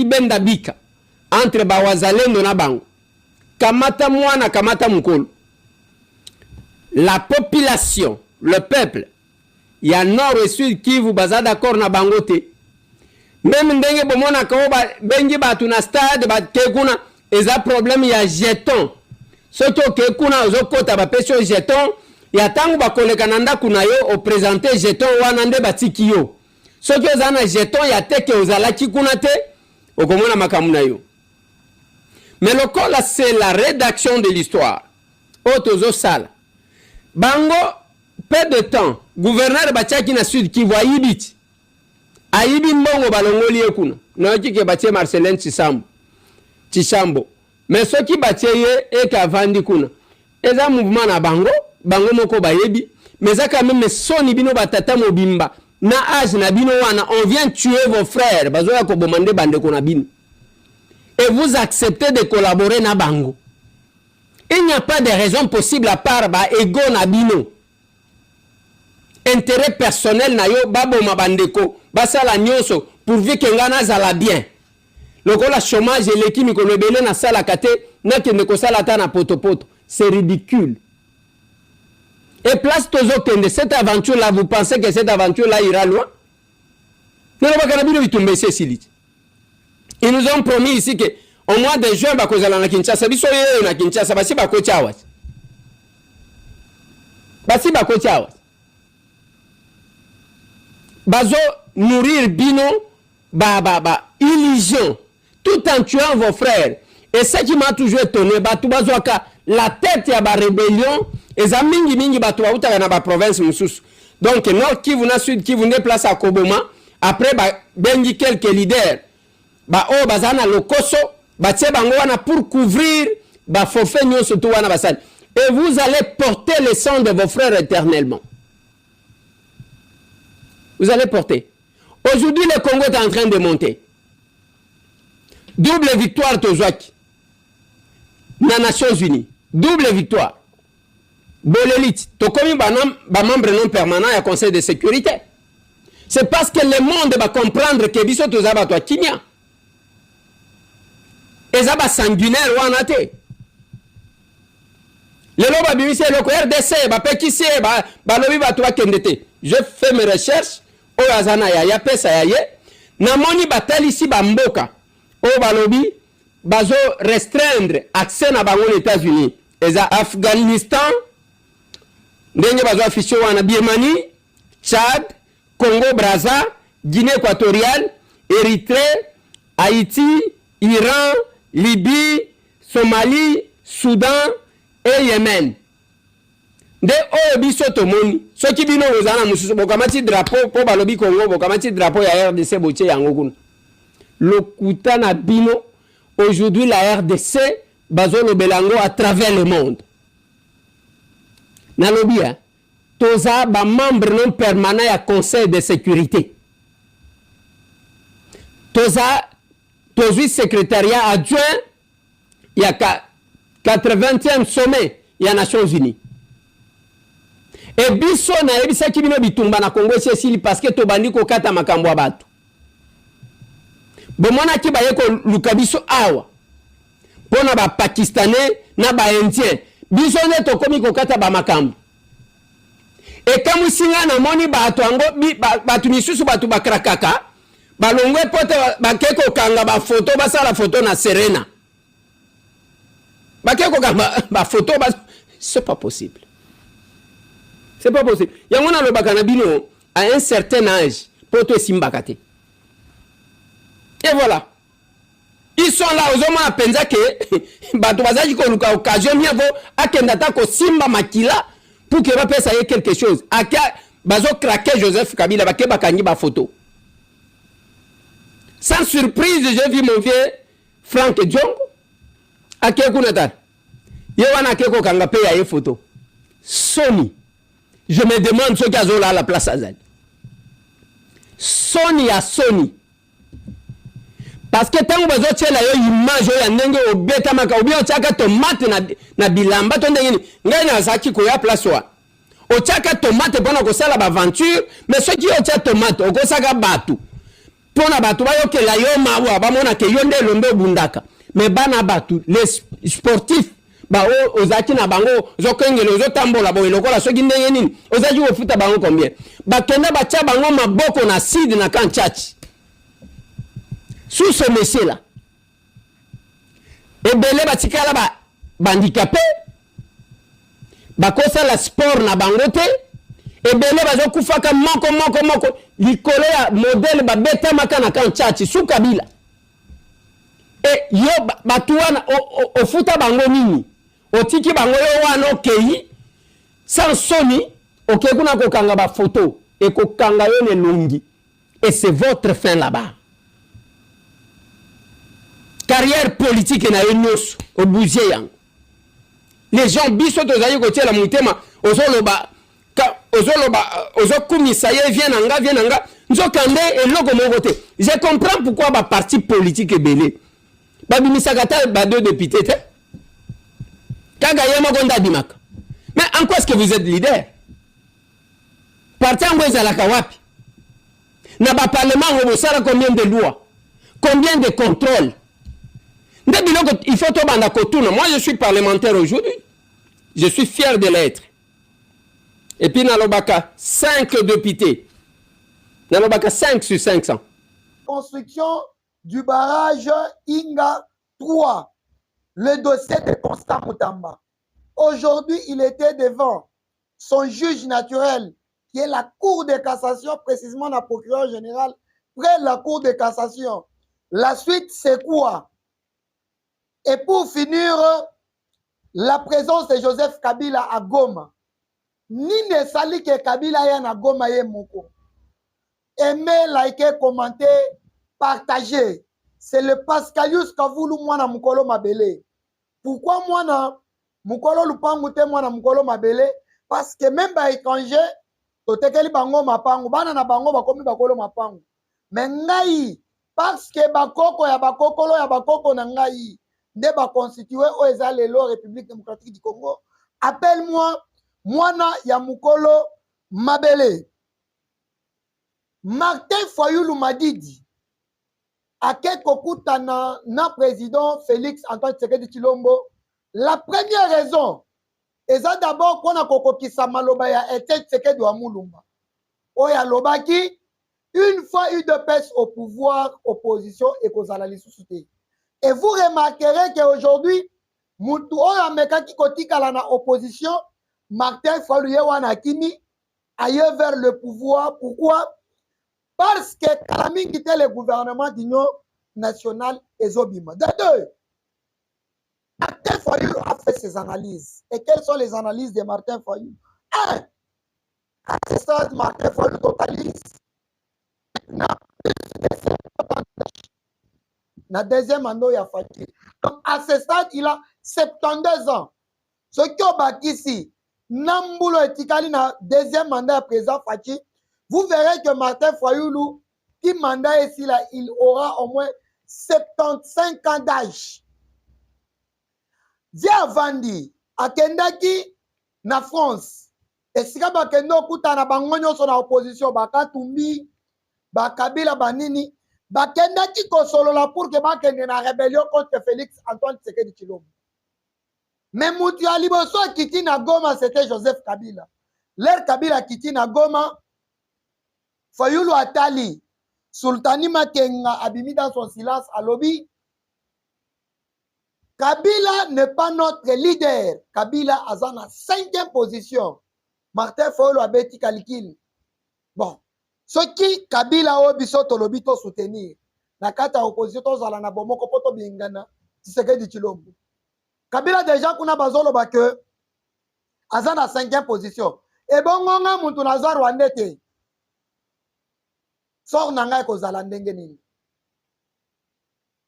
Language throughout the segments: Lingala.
ezalaki benda bika entre bawazalendo na bango kamata mwana kamata mukolo. La population, le peuple, il y a nord et sud qui vous baza d'accord na bangote. Même ndenge bomona ko ba bengi batu na stade ba kekuna eza problème ya jeton. Soto kekuna ozokota ba pesho jeton ya tangu ba koleka nanda kuna yo o présenter jeton wana nde batiki yo. Soto ozana jeton ya teke ozalaki kuna te okomona makamuna yo. Mais le col c'est la rédaction de l'histoire. Otozo sala. Bango, peu de temps, gouverneur Bachaki na Sud Kivu ayibiti. Ayibi mbongo balongoli ekuna. Noki ke batie Marcelin Chishambo. Mais ce qui batie ye eka vandi kuna. Eza mouvement na bango moko bayebi. Mais ça quand même soni bino batata mobimba. Na âge na bino wana, on vient tuer vos frères. Bazoya ko bomande bande kona bino. Et vous acceptez de collaborer na bango. Il n'y a pas de raison possible à part ego na bino. Intérêt personnel na yo babo mabandeko basala nyonso pourvu que ngana zala bien. Lokola chômage et l'équipe ko lebele na sala kate na kende ko sala ta na potopoto, c'est ridicule. Et place tozo kende cette aventure là, vous pensez que cette aventure là ira loin? Non ba kana bino bitumbe sesili. Ils nous ont promis ici que au mois de juin, bakozala na Kinshasa, biso yeye na Kinshasa, basi bakocha awa. Basi bakocha awa. Bazo nourrir bino, illusion, tout en tuant vos frères. Et ce qui m'a toujours étonné, batu bazoaka, la tête ya ba rébellion, et za mingi batu bauta na ba province mususu. Donc, Nord Kivu na Sud Kivu ne place à Koboma, après bengi quelques leaders, o bazana lokoso, pour couvrir forfait et vous allez porter le sang de vos frères éternellement. Vous allez porter. Aujourd'hui, le Congo est en train de monter. Double victoire Tozouaki. Na Nations Unies. Double victoire. Bolelit. Tokomi membre non permanent à Conseil de sécurité. C'est parce que le monde va comprendre que biso tozaba toi Kinya. Ezaba sanguinaire wana te. Lelo ba bimise loko RDC ba pekisi ba lobi ba to kendete. Je fais mes recherches o azana ya pesa ya ye na moni batali ici ba mboka o ba lobi bazo restreindre accès na bango aux États-Unis. Eza Afghanistan ndenge bazo affiché wana Birmanie, Tchad, Congo Brazza, Guinée équatoriale, Érythrée, Haïti, Iran, Libye, Somalie, Soudan et Yémen. De biso tomoni, ceux qui bino ozana mususu bokamati drapeau po balobi Congo, bokamati drapeau ya RDC boche yango kuna. Lokuta na bino aujourd'hui la RDC bazolo belango à travers le monde. Nalobi toza ba membre non permanent ya Conseil de sécurité. Toza tozui secrétariat adjoint, il y a 80e sommet, il y a Nations Unies. Et biso na ebisa kibino bitumba na Congo sesili parce que tobandi ko kata makambo ya batu. Bomona ki baye ko lukabiso awa. Pona ba Pakistanais na ba Indien. Biso ne to komi ko kata ba makambo. Et kamu singa na moni batu ango batu misusu batu bakrakaka. Balongwe pote bakeko kanga ba photo basala photo na Serena. Bakeko kanga ba photo c'est pas possible. C'est pas possible. Yangona lo bakana bino à un certain âge pour te simbakate. Et voilà. Ils sont là aux hommes à penser que bato bazaji ko luka occasion miavo akendata ko simba makila pour que va payer quelque chose. Aka bazo craquer Joseph Kabila bake bakangi ba photo. Sans surprise, j'ai vu mon vieux Frank Djongo. Ake kunata. Yewana keko kanga pe ya photo. Sony. Je me demande ce qu'ils ont là à la place Azali. Sony à Sony. Parce que tant que vous avez la image ya ndenge obeta maka obi ochaka tomate na bilamba to ndenge ngai na saki ko ya place wa. Ochaka tomate bona ko sala ba aventure, mais ce qui ocha tomate okosaka batu. pona batu ba yokela yo mawa ba mona ke yonde lombe bundaka mais bana batu les sportifs ba ozaki na bango zokengelo zotambola bo lokola soki ndenge nini ozaki ofuta bango combien ba kenda ba tia bango maboko na side na kanchachi sous ce monsieur là ebele batikala ba handicapé bakosa la sport na bango te ebele bazokufaka moko likolo ya modèle babetamaka na kanchachi sous Kabila et yo batu wana ofuta bango nini otiki bango yo wana okei sans soni okei kuna kokanga ba photo et kokanga yo ne lungi et c'est votre fin là-bas carrière politique na yo nyonso obuzie yango les gens biso tozali kotiela mutema ozoloba ozokumisa ye vient nanga nzokande eloko moko te je comprends pourquoi ba parti politique ebele babimisaka ta ba deux députés te kaga ye moko ndadimaka mais en quoi est-ce que vous êtes leader parti yango ezalaka wapi na ba parlement obosala combien de lois combien de contrôles nde biloko il faut tobanda kotuna moi je suis parlementaire aujourd'hui je suis fier de l'être et puis nalobaka 5 députés nalobaka 5 sur 500 construction du barrage Inga 3 le dossier de Constant Moutamba aujourd'hui il était devant son juge naturel qui est la cour de cassation précisément la procureur général près de la cour de cassation la suite c'est quoi? Et pour finir, la présence de Joseph Kabila à Goma. Ni ne sali que Kabila ya na Goma ye moko. Aimez, likez, commentez, partagez. C'est le Pascalius Kavoulou mwana mukolo mabele. Pourquoi mwana mukolo lupangu te mwana mukolo mabele? Parce que même ba étranger, totekeli bango mapangu, bana na bango bakomi bakolo mapangu. Mais ngai, parce que bakoko ya bakokolo ya bakoko na ngai, nde ba constitué au ezalelo République démocratique du Congo. Appelle-moi mwana ya mukolo mabele. Martin Fayulu Madidi ake kokutana na président Félix Antoine Tshisekedi Tshilombo. La première raison eza d'abord kona kokokisa maloba ya Etienne Tshisekedi wa Mulumba. Oya lobaki une fois UDPS au pouvoir, opposition et kozala lisusu te. Et vous remarquerez qu'aujourd'hui, Moutou Ameka qui kotikala na opposition, Martin Fayulu wana kimi ailleurs vers le pouvoir. Pourquoi? Parce que Kalami quittait le gouvernement d'union nationale et Zobima. De deux, Martin Fayulu a fait ses analyses. Et quelles sont les analyses de Martin Fayulu? Un, à ce stade, Martin Fayulu totalise na deuxième année ya Fati. Donc à ce stade, il a 72 ans. Ce qui est bâti ici, Nambulo etikali na deuxième mandat à président Fati, vous verrez que Martin Fayulu, qui mandat ici là, il aura au moins 75 ans d'âge. Via Vandi, à Kendaki, na France, et si vous avez na bangonyo son opposition, Bakatumbi, Bakabila Banini, Bakendaki Kosolola pour que Bakende na rébellion contre Félix Antoine Tshisekedi Tshilombo. Mais Moutou Aliboso Kiti na Goma, c'était Joseph Kabila. L'air Kabila Kiti na Goma, Fayulu Atali, Sultani Makenga abimi dans son silence à lobby. Kabila n'est pas notre leader. Kabila a en 5e position. Martin Fayulu a beti calcul. Bon. Ce qui Kabila obiso to lobby to soutenir. Na kata opposition to zala na bomoko poto bingana. Tshisekedi Tshilombo. Kabila déjà kuna bazolo ba que aza na 5e position. Et bon ngonga muntu na za Rwanda te. Sor nanga ko zala ndenge nini.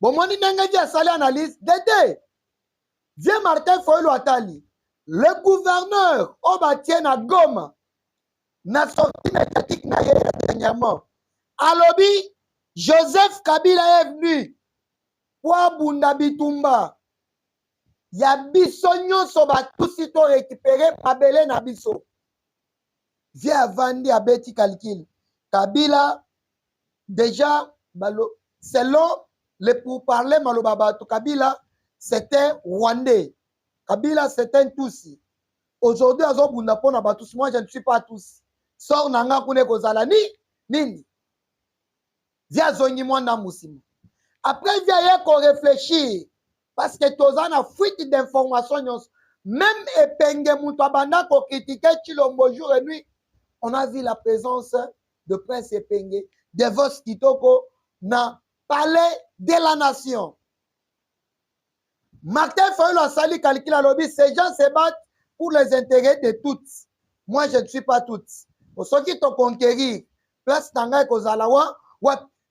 Bon moni ndenge dia sali analyse dédé. Vieux Martin Fayulu Atali, le gouverneur Obatien à Goma n'a sorti médiatique dernièrement. À lobby, Joseph Kabila est venu pour Bunda Bitumba. Ya biso nyonso ba tout sito récupéré Mabele na biso. Via Vandi a beti calcul. Kabila déjà selon les pourparlers Malobaba Kabila, c'était Rwandais. Kabila, c'était un Tutsi. Aujourd'hui, moi, je ne suis pas Tutsi. Sors nanga kune kozala nini. Via zongi mwanda musimo. Après, via qu'on réfléchit. Parce que toza na fuite d'informations. Même Epenge Moutabanda ko critiqué Chilombo jour et nuit. On a vu la présence de Prince Epenge, de Vos Kitoko, na palais de la nation. Martin Fayulu a sali calcul à lobby. Ces gens se battent pour les intérêts de toutes. Moi, je ne suis pas toutes. Pour ceux qui t'ont conquéri, place Tanga et Kozalawa,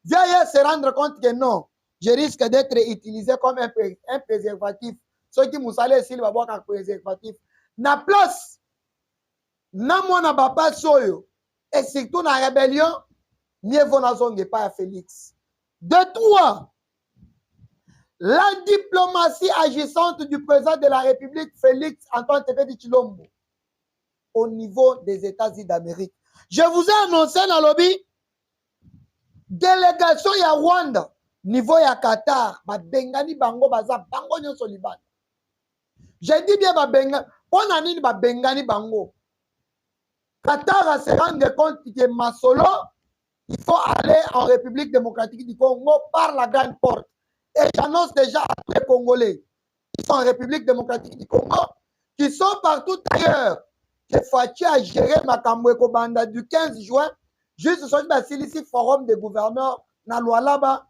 viens se rendre compte que non, je risque d'être utilisé comme un préservatif. Ceux qui m'ont salé ici, ils vont boire un préservatif. Na place, na moi na papa soyo, et surtout na rébellion, mieux vaut na zongue pas à Félix. De toi, la diplomatie agissante du président de la République, Félix Antoine Tshisekedi Tshilombo, au niveau des États-Unis d'Amérique. Je vous ai annoncé dans le lobby, délégation ya Rwanda, niveau ya Qatar, ba bengani bango baza bango nyonso libana. J'ai dit bien ba bengani, on a nini ba bengani bango. Qatar se rendre compte que Masolo, il faut aller en République démocratique du Congo par la grande porte. Et j'annonce déjà à tous les Congolais qui sont en République démocratique du Congo, qui sont partout ailleurs, que Fachi a géré Makamweko Banda du 15 juin jusqu'au forum des gouverneurs na Lualaba,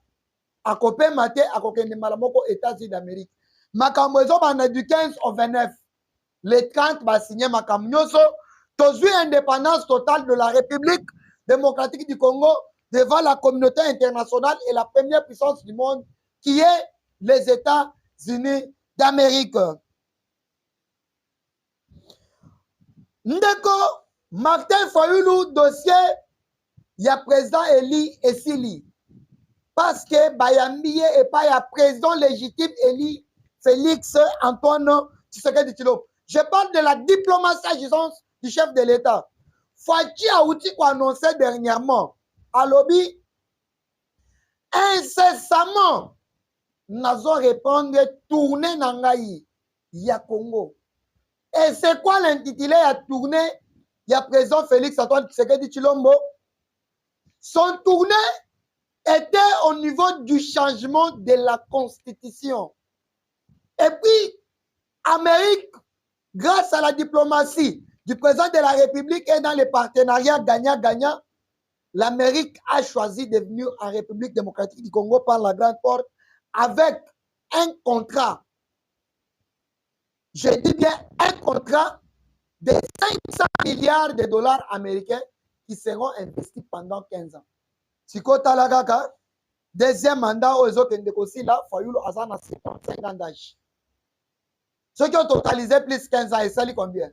à Kopé Maté, à Kokende Malamoko, États-Unis d'Amérique. Makamwezo Banda du 15 au 29. Les 30 va signer Makamnyoso, toujours indépendance totale de la République démocratique du Congo devant la communauté internationale et la première puissance du monde qui est les États-Unis d'Amérique. Ndeko, Martin Fayulu, dossier, il y a président Eli Esili. Parce que Bayambiye et pas il y a président légitime Eli Félix Antoine Tshisekedi Tshilombo. Je parle de la diplomatie agissante du chef de l'État. Fachi Aouti a annoncé dernièrement à lobby incessamment nazo répondre tourner nangaï ya Congo. Et c'est quoi l'intitulé à tourner? Il y a président Félix Antoine Tshisekedi Tshilombo. Son tournée était au niveau du changement de la constitution. Et puis, Amérique, grâce à la diplomatie du président de la République et dans les partenariats gagnant-gagnant, l'Amérique a choisi de venir en République démocratique du Congo par la grande porte avec un contrat. Je dis bien un contrat de 500 milliards de dollars américains qui seront investis pendant 15 ans. Siko Talagaka, deuxième mandat aux autres aussi là, Fayulu Azana 75 ans d'âge. Ceux qui ont totalisé plus de 15 ans, et ça, combien?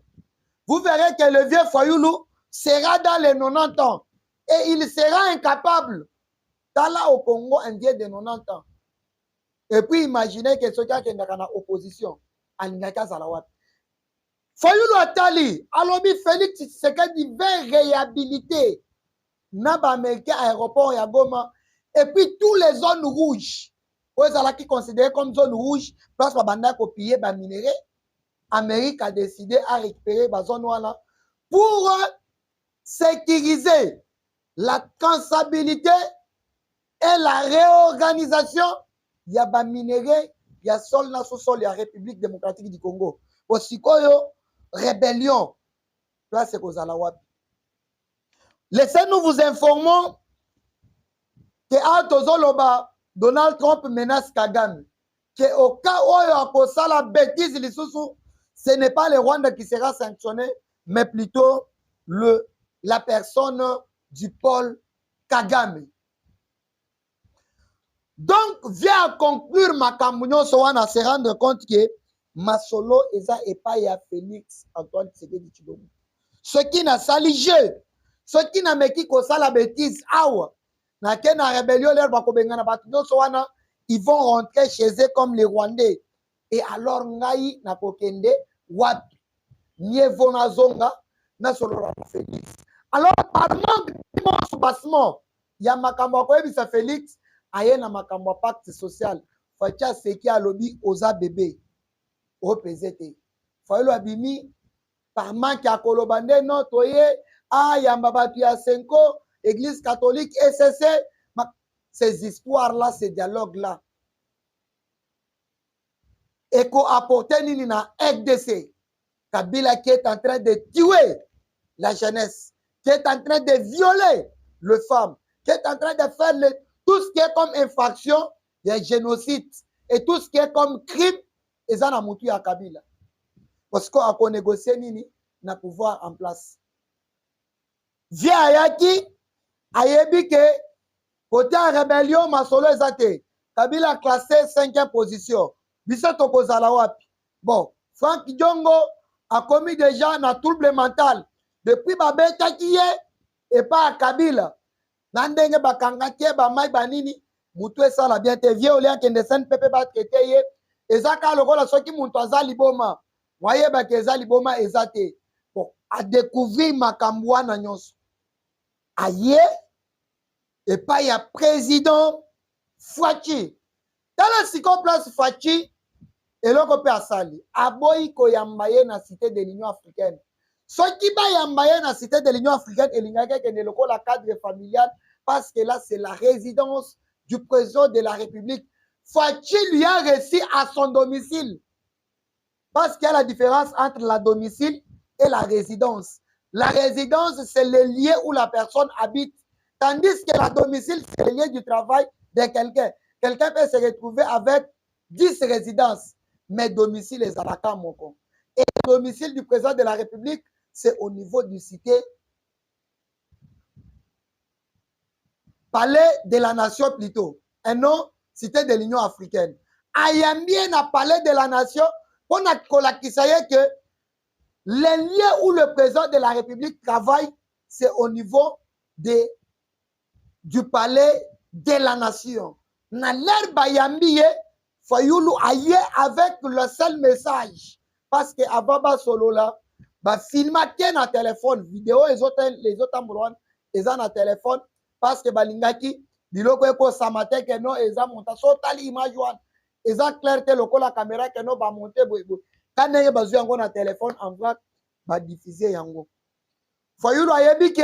Vous verrez que le vieux Fayulu sera dans les 90 ans et il sera incapable d'aller au Congo un vieux de 90 ans. Et puis imaginez que ceux qui ont en opposition, Alingaka Zalawat. Fayulu Atali, Alobi Félix Tshisekedi veut réhabiliter Naba Américain aéroport ya Goma et puis tous les zones rouges. Qui considérées comme zone rouge, parce que Banda copié ba minerai, Amérique a décidé à récupérer la zone là pour sécuriser la traçabilité et la réorganisation. Il y a ba minerai, il y a sol na sol, il y a République démocratique du Congo. Aussi koyo rébellion. Là c'est aux Alawat. Laissez-nous vous informons que Altozoloba Donald Trump menace Kagame. Que au cas où il y a la bêtise, ce n'est pas le Rwanda qui sera sanctionné, mais plutôt la personne du Paul Kagame. Donc, vient conclure Makambounio Sowana se rendre compte que Masolo Eza Epaya Félix Antoine Tshisekedi Tshilombo. Ce qui n'a sali jeu, ce qui n'a meki kosa la bêtise, awa. Na rébellion ils vont rentrer chez eux comme les Rwandais. Et alors ngai na kokende wapi nievo na zonga na solo Félix. Alors par manque de soubassement, il y a makambo ko ebisa Félix aye na makambo pacte social Fachi aseki alobi oza bébé opeze te Fayulu abimi par manque ya koloba nde no toye ayamba bato ya Senko église catholique ECC ces histoires là ces dialogues là eko apporter nini na RDC Kabila qui est en train de tuer la jeunesse, qui est en train de violer les femmes, qui est en train de faire tout ce qui est comme infraction, des génocides et tout ce qui est comme crime, et ça n'a moutu à Kabila. Parce qu'on a négocié nini na pouvoir en place. Via Ayaki, ayebi ke côté rébellion masolo ezate. Kabila classé 5e position. Biso tokozala wapi. Bon, Frank Diongo a commis déjà un trouble mental. Depuis Babeta qui est et pas à Kabila. Nandenge bakangatie ba mai banini mutu esala bien te vieux olia kende sen pepe ba traité ye ezaka lokola soki muntu azali boma waye ba kezali boma ezate bon a découvrir makambo wana nyonso aye et pas ya président Fachi tala siko place Fachi eloko pe asali aboyi koyamba ye na cité de l'Union africaine soki bayamba ye na cité de l'Union africaine elingaki kende lokola cadre familial parce que là c'est la résidence du président de la République. Fachi lui a reçu à son domicile parce qu'il y a la différence entre la domicile et la résidence. La résidence c'est le lieu où la personne habite tandis que la domicile c'est le lieu du travail de quelqu'un. Quelqu'un peut se retrouver avec 10 résidences mais domicile est à la Kamoko. Et le domicile du président de la République, c'est au niveau du cité palais de la nation plutôt, et non cité de l'Union africaine. Ayambien a palais de la nation, on a que les lieux où le président de la République travaille, c'est au niveau du palais de la nation. Na l'air bayambie, Fayulu aille avec le seul message. Parce que Ababa Solo là, bah filmater na téléphone, vidéo les autres ambrouan, ils ont na téléphone parce que balingaki biloko eko samate que non ils ont monté sotali image wan, ils ont clair que loko la caméra que non ba monter boybo. Quand nenge bazu yango na téléphone en vrai ba diffuser yango. Fayulu ayebi que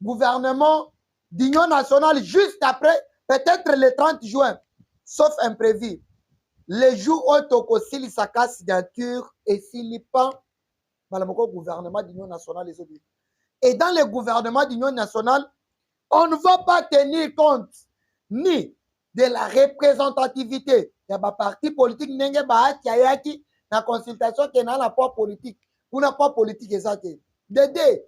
gouvernement d'union nationale juste après peut-être le 30 juin sauf imprévu. Les jours où Toko Sili Saka signature et Silipan, Malamoko gouvernement d'union nationale les autres. Et dans le gouvernement d'union nationale, on ne va pas tenir compte ni de la représentativité. Il y a des partis politiques n'enge ba tiayaki na consultation qui n'a pas politique. Ou n'a pas politique exacte. Dédé.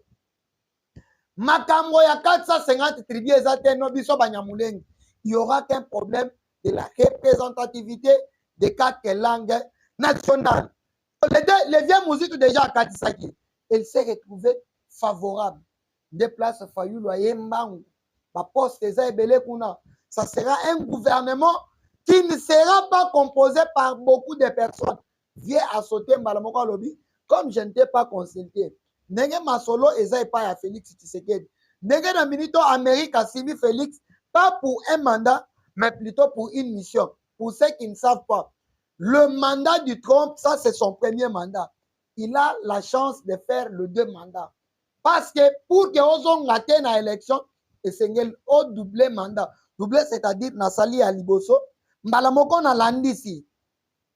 Makambo ya 450 tribus exacte no biso banyamuleng. Il y aura qu'un problème de la représentativité de 4 langues nationales. Les vieux musiques déjà à Katisaki, elle s'est retrouvée favorable. Des places Fayulu Ayembangu, ma poste kuna. Ça sera un gouvernement qui ne sera pas composé par beaucoup de personnes. Viens à sauter Malamoko Lobby, comme je ne t'ai pas consulté. Nenge Masolo Eza pas à Félix Tshisekedi. Nenge na Minito Amérique a Simi Félix, pas pour un mandat, mais plutôt pour une mission. Pour ceux qui ne savent pas, le mandat du Trump, ça c'est son premier mandat. Il a la chance de faire le 2 mandats. Parce que pour que on atteigne l'élection, c'est au double mandat. Double, c'est-à-dire Nasali à Liboso, Malamoko na Landisi.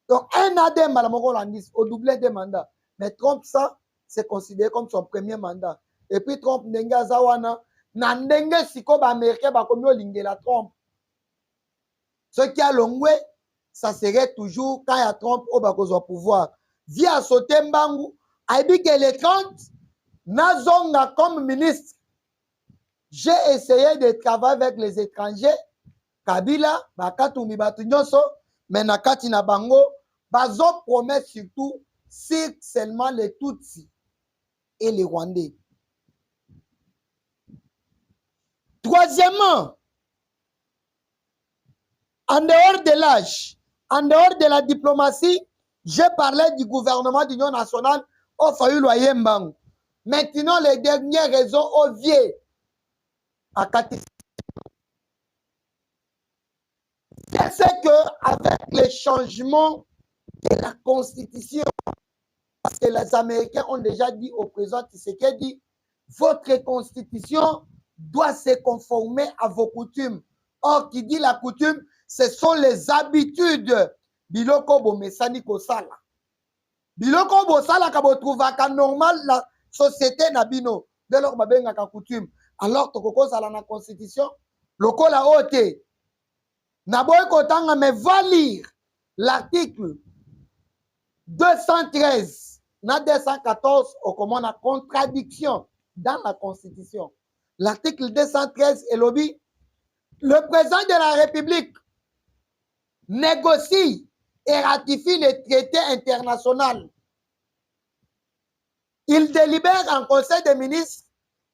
Donc un AD Malamoko Landisi, au double de mandats. Mais Trump, ça, c'est considéré comme son premier mandat. Et puis Trump, Nenga Zawana, Nandenge Siko Américain, Bakomio Lingela Trump. Ce qui a longé, ça serait toujours quand il y a Trump au pouvoir. Via Sotembangu, a dit que les 30, Nazonga comme ministre, j'ai essayé de travailler avec les étrangers, Kabila, Bakatumi Batunyoso, mais Nakati Nabango, Bazo promet surtout si seulement les Tutsis et les Rwandais. Troisièmement, en dehors de l'âge, en dehors de la diplomatie, j'ai parlé du gouvernement d'union nationale au Fayulu Ayembangu. Maintenant, les derniers réseaux au vieux à Katis. C'est qu'avec les changements de la Constitution, parce que les Américains ont déjà dit au président Tshisekedi, votre Constitution doit se conformer à vos coutumes. Or, qui dit la coutume, ce sont les habitudes. Biloko bomesani kosala. Biloko bosala ka botrouvaka normal la société na bino. Dès lors babengaka coutume. Alors, tokoko sala na Constitution, lokola ote. Naboy kotanga mais va lire l'article 213 na 214 au comment la contradiction dans la Constitution. L'article 213 est lobby. Le président de la République négocie et ratifie les traités internationaux. Il délibère en Conseil des ministres,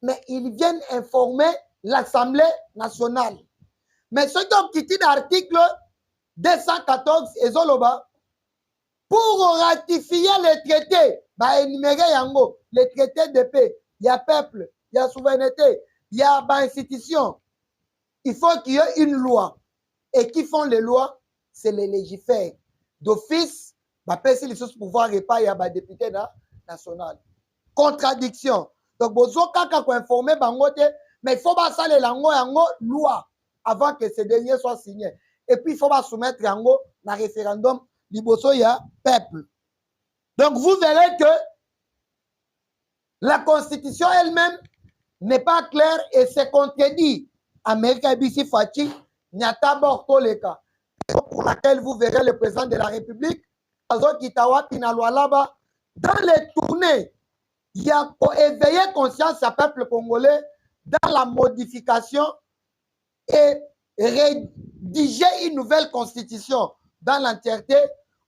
mais ils viennent informer l'Assemblée nationale. Mais ce qui est l'article 214 et Zoloba, pour ratifier les traités, bah, énumérer yango, les traités de paix, il y a peuple, il y a souveraineté, il y a institution. Il faut qu'il y ait une loi. Et qui font les lois, c'est les légifères. D'office, bah, si les choses pouvoir pas, il y a des députés nationaux. Contradiction. Donc, besoin qu'on informer bangote, mais il faut pas ça les loi avant que ces derniers soient signés. Et puis, il faut pas soumettre yango dans référendum. Liboso, il y a peuple. Donc, vous verrez que la Constitution elle-même n'est pas claire et se contredit. Amérique Abissi Fachi, Nyata Bortoleka. Pour laquelle vous verrez le président de la République, dans les tournées, il y a pour éveiller conscience à peuple congolais dans la modification et rédiger une nouvelle constitution dans l'entièreté.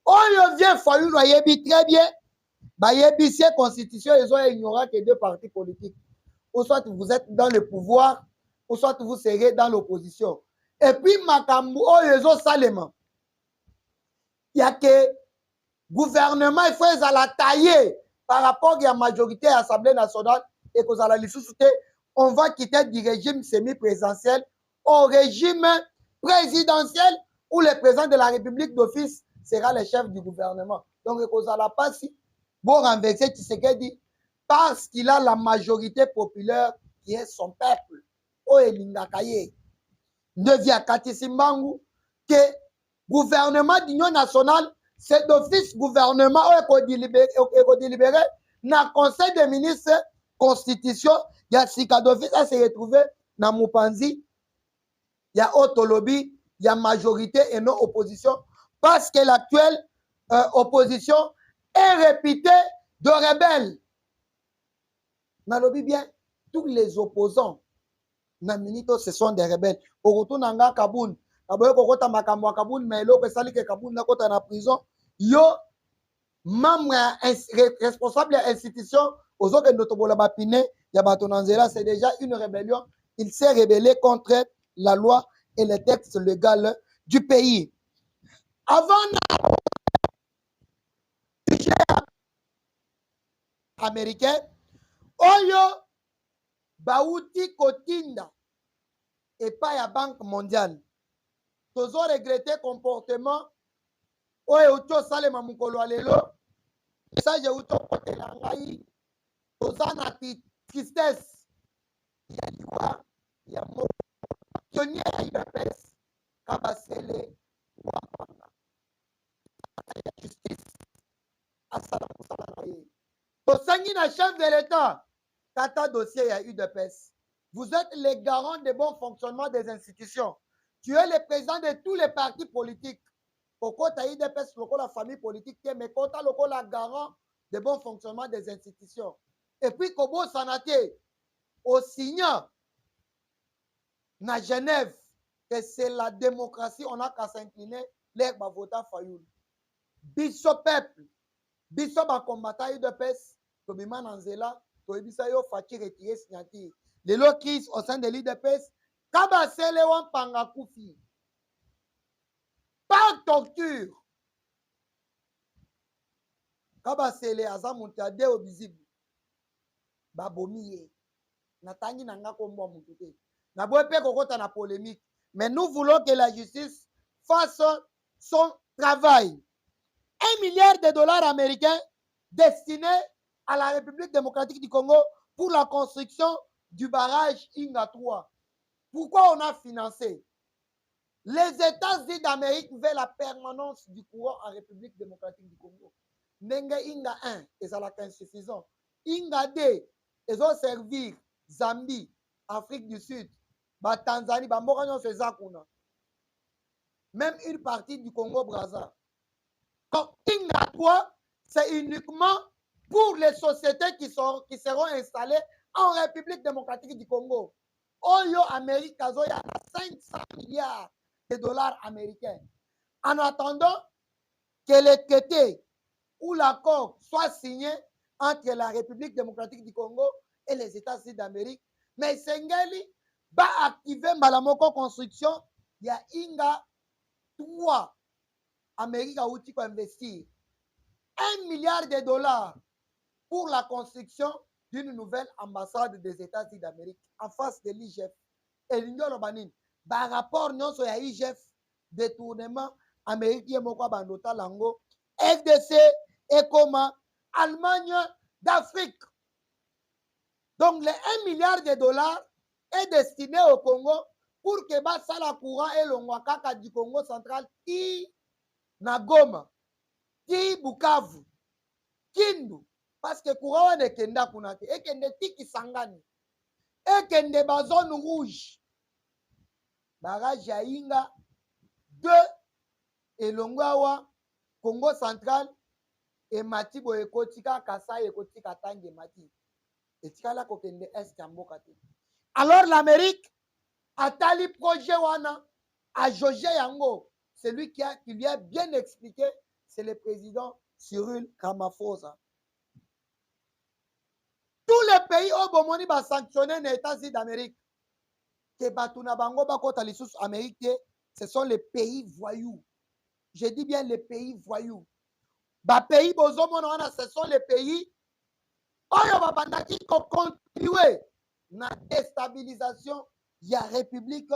On vient Fayou Loyebi très bien. Bayebi, ces constitutions, ils ont ignoré que deux partis politiques. Ou soit vous êtes dans le pouvoir, ou soit vous serez dans l'opposition. Et puis, Makambu, ils ont salement. Il y a que gouvernement, il faut la tailler par rapport à la majorité à l'Assemblée nationale et que la liste, on va quitter du régime semi-présidentiel au régime présidentiel où le président de la République d'office sera le chef du gouvernement. Donc, il la passe pour renverser Tshisekedi parce qu'il a la majorité populaire qui est son peuple. O Elingakaye. Devient Katisimbangu que gouvernement d'union nationale, c'est d'office gouvernement délibéré dans le conseil des ministres constitution, il y a Sika d'office à se retrouver dans Moupanzi, il y a Otolobi, il y a majorité et non opposition, parce que l'actuelle opposition est réputée de rebelle. Nalobi bien, tous les opposants, ce sont des rebelles. Au retour nanga Kaboun, kokota makambo Kaboun, mais l'eau pesali que Kaboun na kota na prison, yo membre responsable de l'institution, aux autres notobola bapine, yabatonanzela, c'est déjà une rébellion. Il s'est rebellé contre la loi et les textes légaux du pays. Avant américain, Oyo Baouti Kotinda et pas la Banque mondiale. Tous ont regretté comportement. Oyo Uto Salema Mukolo Alelo. Ça, j'ai Uto Kote Langaï. Tous en tristesse. Il y a l'Iwa, il y a Mo. Pionnier à Ibapes. Kabasele. Wapanga. Il y a justice. Asala Moussala. Au sanguin chef de l'État. Tata dossier, il y a eu de peste. Vous êtes les garants du bon fonctionnement des institutions. Tu es le président de tous les partis politiques. Pourquoi tu as eu des pestes, la famille politique, mais quand tu as le garant du bon fonctionnement des institutions. Et puis, Kobo Sanate, au signant, à Genève, que c'est la démocratie, on n'a qu'à s'incliner, l'air va voter Fayoul. Biso peuple, biso ba combattant de peste, Tobima Nanzela, Tobisayo Fati retiré signature. Les lots crise au sein de l'IDPS, Kabasele wan Pangakoufi. Pas torture. Kabasele Azamuntade au visible. Babomiye. Natangi nanga kombo mutute. Na boepe kokota na polémique. Mais nous voulons que la justice fasse son travail. 1 milliard de dollars américains destinés à la République démocratique du Congo pour la construction du barrage Inga 3. Pourquoi on a financé? Les États-Unis d'Amérique veulent la permanence du courant en République démocratique du Congo. Nenga Inga 1, et ça est insuffisant. Inga 2, ils ont servi Zambie, Afrique du Sud, Tanzanie, même une partie du Congo-Brazza. Donc, Inga 3, c'est uniquement pour les sociétés qui seront installées en République démocratique du Congo. Oyo Amérique, il y a 500 milliards de dollars américains. En attendant que le traité ou l'accord soit signé entre la République démocratique du Congo et les États-Unis d'Amérique, mais Sengeli va activer Malamoko Construction, il y a Inga 3. Amérique a outil pour investir 1 milliard de dollars pour la construction d'une nouvelle ambassade des États-Unis d'Amérique en face de l'IGF. Et l'Union Lobanine, par rapport à l'IGF, détournement Amérique et Moko Bandota Lango, FDC et Coma, Allemagne d'Afrique. Donc les 1 milliard de dollars est destiné au Congo pour que Basala Courant et l'Ongwakaka du Congo central qui Nagoma, qui Bukavu, Kindu, parce que Courant ne kenda kunate, et kende tiki sangani, et kende bazone rouge, barrage ya Inga 2 et Longwawa, Congo central, et Mati Boyekotika, Kasai Ekotika Tange Mati. Et Tikala Kokende Est Yambokate. Alors l'Amérique a tali projet wana, a José Yango, celui qui lui a bien expliqué, c'est le président Cyril Ramaphosa. Tous les pays au Bomoni va sanctionner les États-Unis d'Amérique. Que Batuna Bango Bakota Lissous Amérique, ce sont les pays voyous. Je dis bien les pays voyous. Ba pays Bozomonona, ce sont les pays oyo babandaki continuer na déstabilisation de la République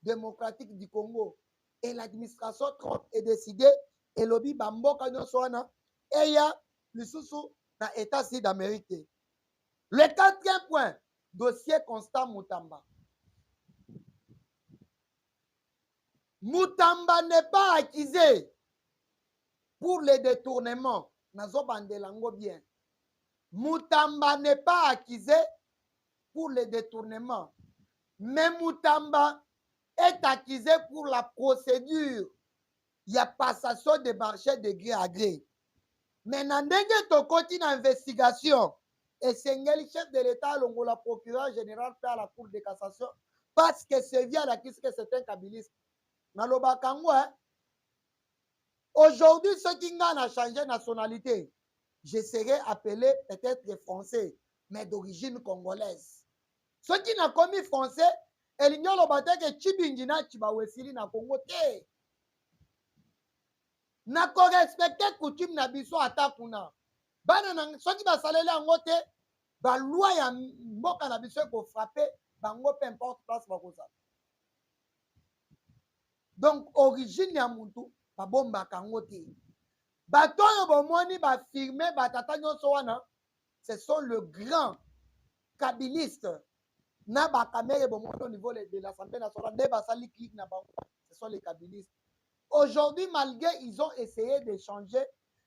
démocratique du Congo. Et l'administration Trump est décidée et lobby bamboka nyoswana et ya lisusu na États-Unis d'Amérique. Le 4e point, dossier Constant Mutamba. Mutamba n'est pas accusé pour les détournements. Nazo bandelango bien. Mutamba n'est pas accusé pour les détournements. Mais Mutamba est accusé pour la procédure. Il y a passation de marché de gré à gré. Mais dans le côté d'investigation, et c'est le chef de l'État, le procureur général fait à la Cour de cassation, parce que c'est via la crise que c'est un kabiliste. Dans le Bakango, aujourd'hui, ceux qui ont changé de nationalité, je serai appelé peut-être français, mais d'origine congolaise. Ceux qui n'ont commis français, ils n'ont pas que Chibingina Chibawesili na Congo. Na ko respecter coutume na biso atakuna. Bana na ceux qui va salela ngote, ba loi ya mboka na biso ko frapper, bango peu importe place ba kosa. Donc origine ya muntu ba bomba kangote. Batoyo bomoni ba firmer ba tata nyonso wana, ce sont le grand kabiliste na ba kamere bomoni au niveau de l'Assemblée nationale, ne ba sali clique na bango, ce sont les kabilistes. Aujourd'hui, malgré ils ont essayé de changer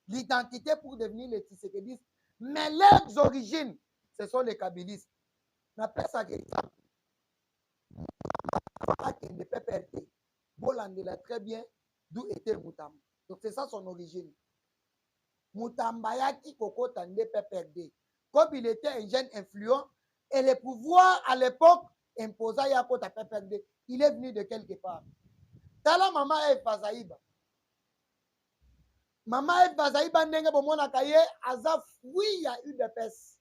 l'identité pour devenir les Tshisekedistes, mais leurs origines, ce sont les kabilistes. On appelle ça exemple. De PPRD. Bolandela très bien d'où était Mutamba. Donc c'est ça son origine. Mutamba yaki kokota de PPRD. Comme il était un jeune influent et le pouvoir à l'époque imposa yakota PPRD, il est venu de quelque part. Tala maman Eve Bazaïba. Maman Eve Bazaïba ndenge bomona kaye aza fui ya UDPS.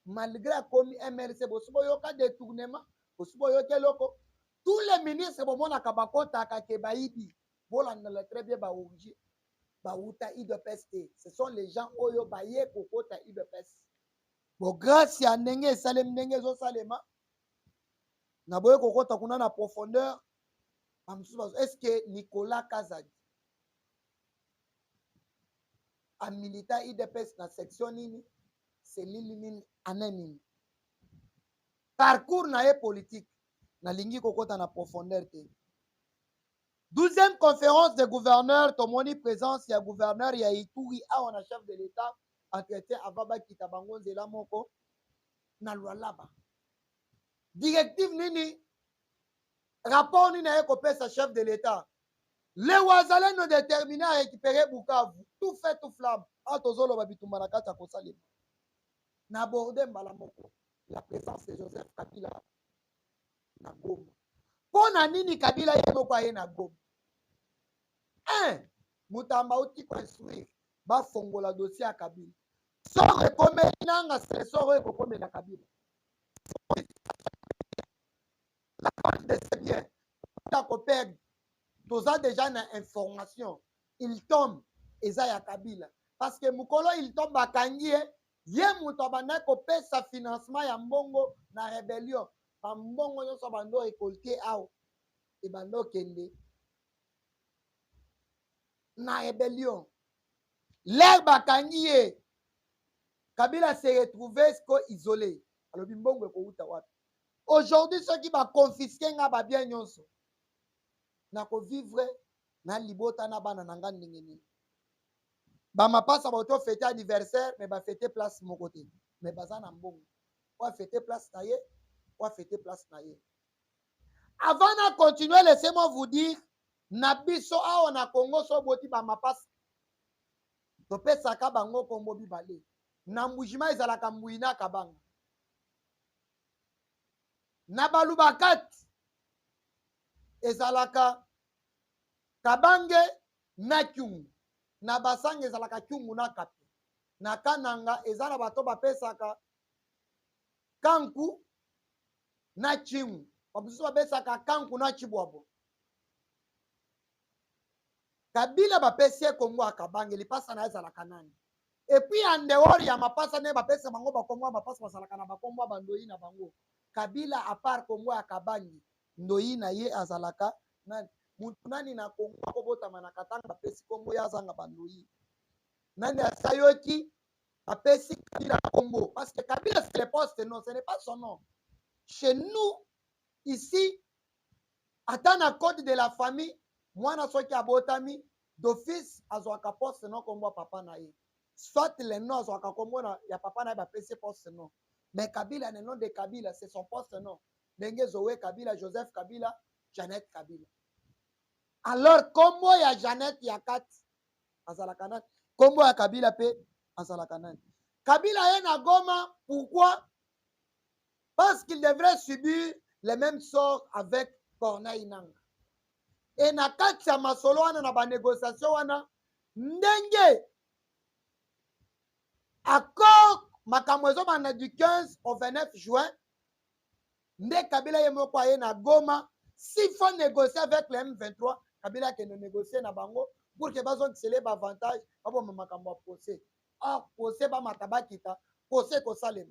Malgré commis MLC bosubo yoka détournement, bosubo yoke loko. Tous les ministres bomona kabakota kakebaibi. Bolanda très bien ba origine. Ba uta UDPS. Ce sont les gens oyo baye kokota UDPS. Bon grâce ya ndenge salem ndenge zo salema. Na boye kokota kuna na profondeur. Est-ce que Nicolas Kazadi a milita IDPS na section nini? C'est l'île anonyme. Parcours na politique. Na lingi kokota na profondeur te. 12e conférence des gouverneurs, tomoni présence ya gouverneur ya Ituri a na chef de l'État entretien avaba kitabango nzela moko na Lualaba. Directive nini? Rapport nini na kopesa chef de l'État. Les Wazalens ont déterminé à récupérer Bukavu. Tout fait, tout flamme. Atozolo babitumba na kata kosalema. Na borde mbala moko. La présence de Joseph Kabila na Goma. Pona nini Kabila yemoko aye na Goma? Mutamba uti kwa instruire. Ba fongola dossier à Kabila. Sore kome nanga se sore kome na Kabila. La part de c'est bien. Ta kopeg. Toza déjà na information. Il tombe Ezaya Kabila. Parce que Mukolo il tombe à Kangie. Ye mutabana kopé sa financement ya mbongo na rébellion. Pa mbongo yo so bando récolté ao. E bando kende. Na rébellion. L'herbe Kangie. Kabila s'est retrouvé isolé. Alors bimbongo ko uta wapi. Aujourd'hui ceux qui va confisquer nga ba bien nyonso. Na ko vivre na libota na bana nanga ndingeni. Ba mapasa ba to fêter anniversaire mais ba fêter place mon côté. Mais bazana mbongo. Wa fêter place na ye, wa fêter place na ye. Avant de continuer, laissez-moi vous dire na biso a na Congo so boti ba mapasa. To pesa ka bango kombo bibale. Na mbujima ezalaka mbuina kabanga. Na balubakat ezalaka kabange na kyungu na basange ezalaka kyungu na kapi na kananga ezala bato bapesaka kanku na chimu babusu bapesaka kanku na chibwabo. Kabila bapesie Kongo akabange lipasa na ezalaka nani. Et puis en dehors ya mapasa ne bapesa bango bakongo bapasa basalaka na bakongo bandoi na bango. Kabila à part Kongo akabangi ndoi na ye azalaka nani. Muntu nani na Kongo akobota manakatanga bapesi Kongo ya zanga bandoi. Nani asayoki bapesi Kabila Kongo. Parce que Kabila c'est le poste, non, ce n'est pas son nom. Chez nous, ici, atana code de la famille, mwana soki abotami, d'office azwaka poste non Kongo papa na ye. Soit le nom azwaka Kongo na ya papa na ye bapesi poste non. Mais Kabila, le nom de Kabila, c'est son poste non. Ndenge Zoé Kabila, Joseph Kabila, Jeannette Kabila. Alors, kombo ya Jeannette Yakat azalakanat, kombo ya Kabila pe azalakanat. Kabila est na Goma, pourquoi? Parce qu'il devrait subir le même sort avec Corneille Nangaa. Et na kati ya masolo wana na ba négociation wana ndenge accord makambo ezobanda du 15 au 29 juin nde Kabila ye moko aye na Goma. S'il faut négocier avec le M23, Kabila qui ne négocie na bango pour que bazon tsele ba avantage abo makambo procès. Or procès ba matabakita procès ko salema.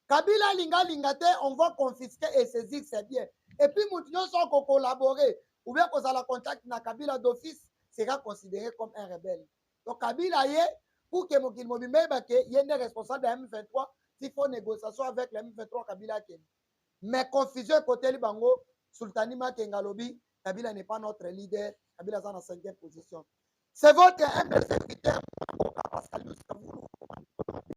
Kabila linga te, on va confisquer et saisir ses biens. Et puis moutinyo so ko collaborer ou bien qu'on a la contact na Kabila d'office sera considéré comme un rebelle. Donc Kabila ye pour que Mokil Mobimbe bake yende responsable de M23 s'il faut négociation avec le M23 Kabila ken. Mais confusion côté Libango Sultani Makengalobi, Kabila n'est pas notre leader, Kabila est en 5e position. C'est votre humble serviteur